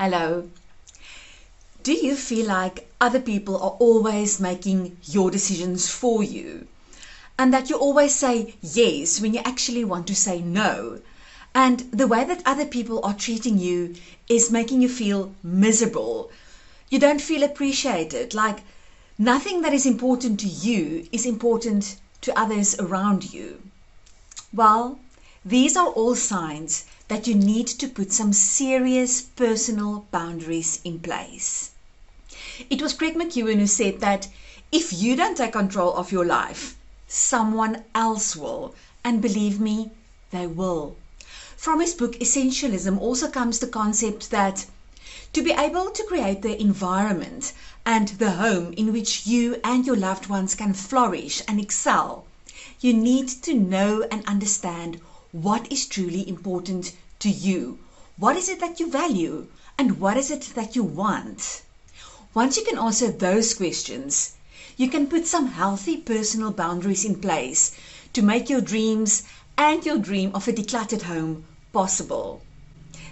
Hello. Do you feel like other people are always making your decisions for you? And that you always say yes when you actually want to say no? And the way that other people are treating you is making you feel miserable. You don't feel appreciated, like nothing that is important to you is important to others around you. Well, these are all signs that you need to put some serious personal boundaries in place. It was Craig McEwen who said that if you don't take control of your life, someone else will. And believe me, they will. From his book Essentialism also comes the concept that to be able to create the environment and the home in which you and your loved ones can flourish and excel, you need to know and understand what is truly important to you. What is it that you value? And what is it that you want? Once you can answer those questions, you can put some healthy personal boundaries in place to make your dreams and your dream of a decluttered home possible.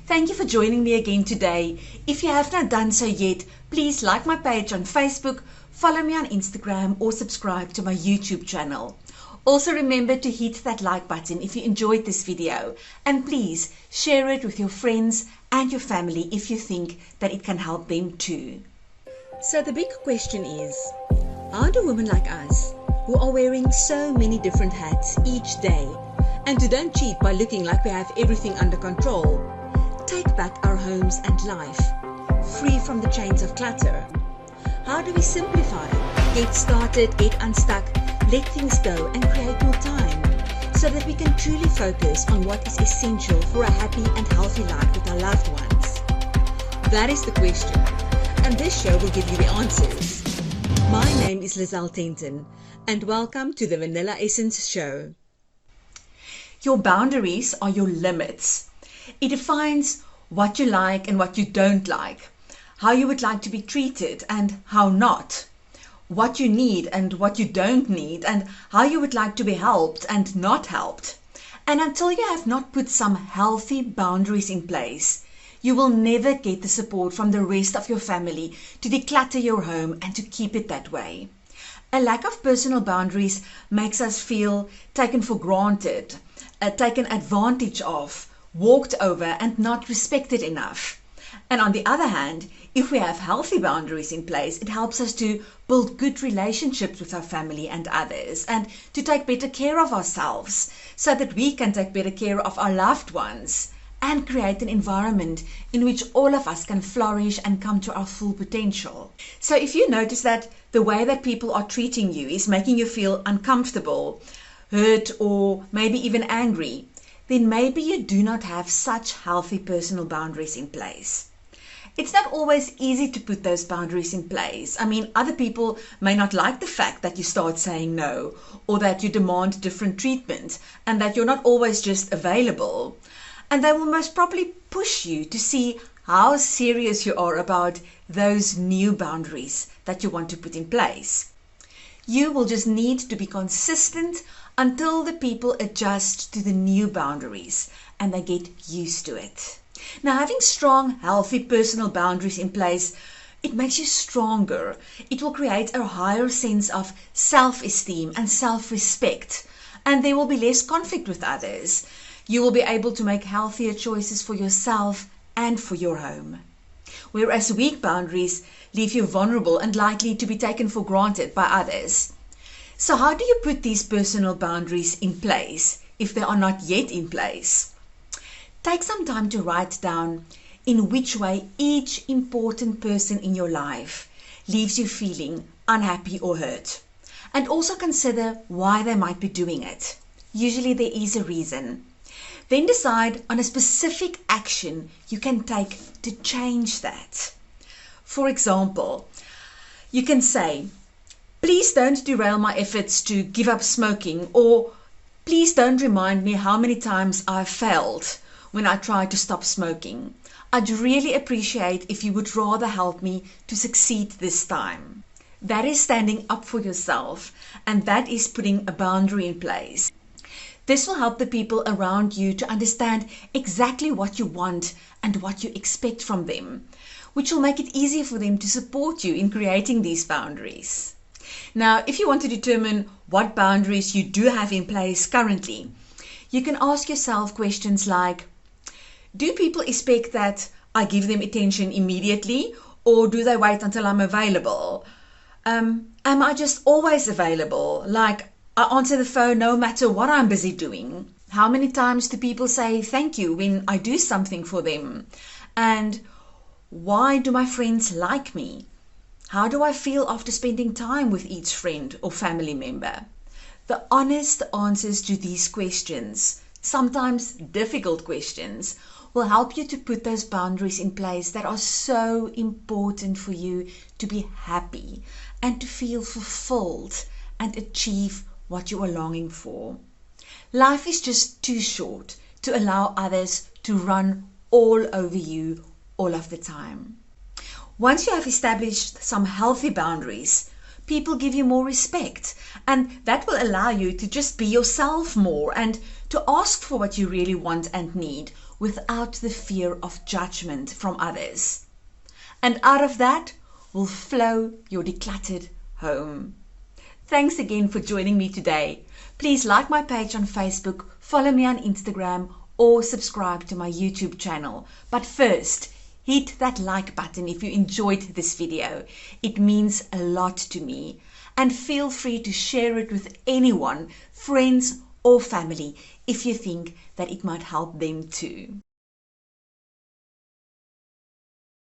Thank you for joining me again today. If you have not done so yet, please like my page on Facebook, follow me on Instagram, or subscribe to my YouTube channel. Also remember to hit that like button if you enjoyed this video, and please share it with your friends and your family if you think that it can help them too. So the big question is, how do women like us, who are wearing so many different hats each day, and who don't cheat by looking like we have everything under control, take back our homes and life, free from the chains of clutter? How do we simplify, get started, get unstuck, let things go and create more time so that we can truly focus on what is essential for a happy and healthy life with our loved ones? That is the question, and this show will give you the answers. My name is Lizelle Tenton, and welcome to the Vanilla Essence Show. Your boundaries are your limits. It defines what you like and what you don't like, how you would like to be treated and how not, what you need and what you don't need, and how you would like to be helped and not helped. And until you have not put some healthy boundaries in place, you will never get the support from the rest of your family to declutter your home and to keep it that way. A lack of personal boundaries makes us feel taken for granted, taken advantage of, walked over, and not respected enough. And on the other hand, if we have healthy boundaries in place, it helps us to build good relationships with our family and others, and to take better care of ourselves so that we can take better care of our loved ones and create an environment in which all of us can flourish and come to our full potential. So if you notice that the way that people are treating you is making you feel uncomfortable, hurt, or maybe even angry, then maybe you do not have such healthy personal boundaries in place. It's not always easy to put those boundaries in place. I mean, other people may not like the fact that you start saying no, or that you demand different treatment, and that you're not always just available. And they will most probably push you to see how serious you are about those new boundaries that you want to put in place. You will just need to be consistent until the people adjust to the new boundaries and they get used to it. Now, having strong, healthy personal boundaries in place, it makes you stronger. It will create a higher sense of self-esteem and self-respect, and there will be less conflict with others. You will be able to make healthier choices for yourself and for your home. Whereas weak boundaries leave you vulnerable and likely to be taken for granted by others. So how do you put these personal boundaries in place if they are not yet in place? Take some time to write down in which way each important person in your life leaves you feeling unhappy or hurt. And also consider why they might be doing it. Usually there is a reason. Then decide on a specific action you can take to change that. For example, you can say, please don't derail my efforts to give up smoking, or please don't remind me how many times I've failed when I tried to stop smoking. I'd really appreciate if you would rather help me to succeed this time. That is standing up for yourself, and that is putting a boundary in place. This will help the people around you to understand exactly what you want and what you expect from them, which will make it easier for them to support you in creating these boundaries. Now, if you want to determine what boundaries you do have in place currently, you can ask yourself questions like, do people expect that I give them attention immediately, or do they wait until I'm available? Am I just always available? Like, I answer the phone no matter what I'm busy doing. How many times do people say thank you when I do something for them? And why do my friends like me? How do I feel after spending time with each friend or family member? The honest answers to these questions, sometimes difficult questions, will help you to put those boundaries in place that are so important for you to be happy and to feel fulfilled and achieve what you are longing for. Life is just too short to allow others to run all over you all of the time. Once you have established some healthy boundaries, people give you more respect, and that will allow you to just be yourself more and to ask for what you really want and need without the fear of judgment from others. And out of that will flow your decluttered home. Thanks again for joining me today. Please like my page on Facebook, follow me on Instagram, or subscribe to my YouTube channel. But first, hit that like button if you enjoyed this video. It means a lot to me. And feel free to share it with anyone, friends or family, if you think that it might help them too.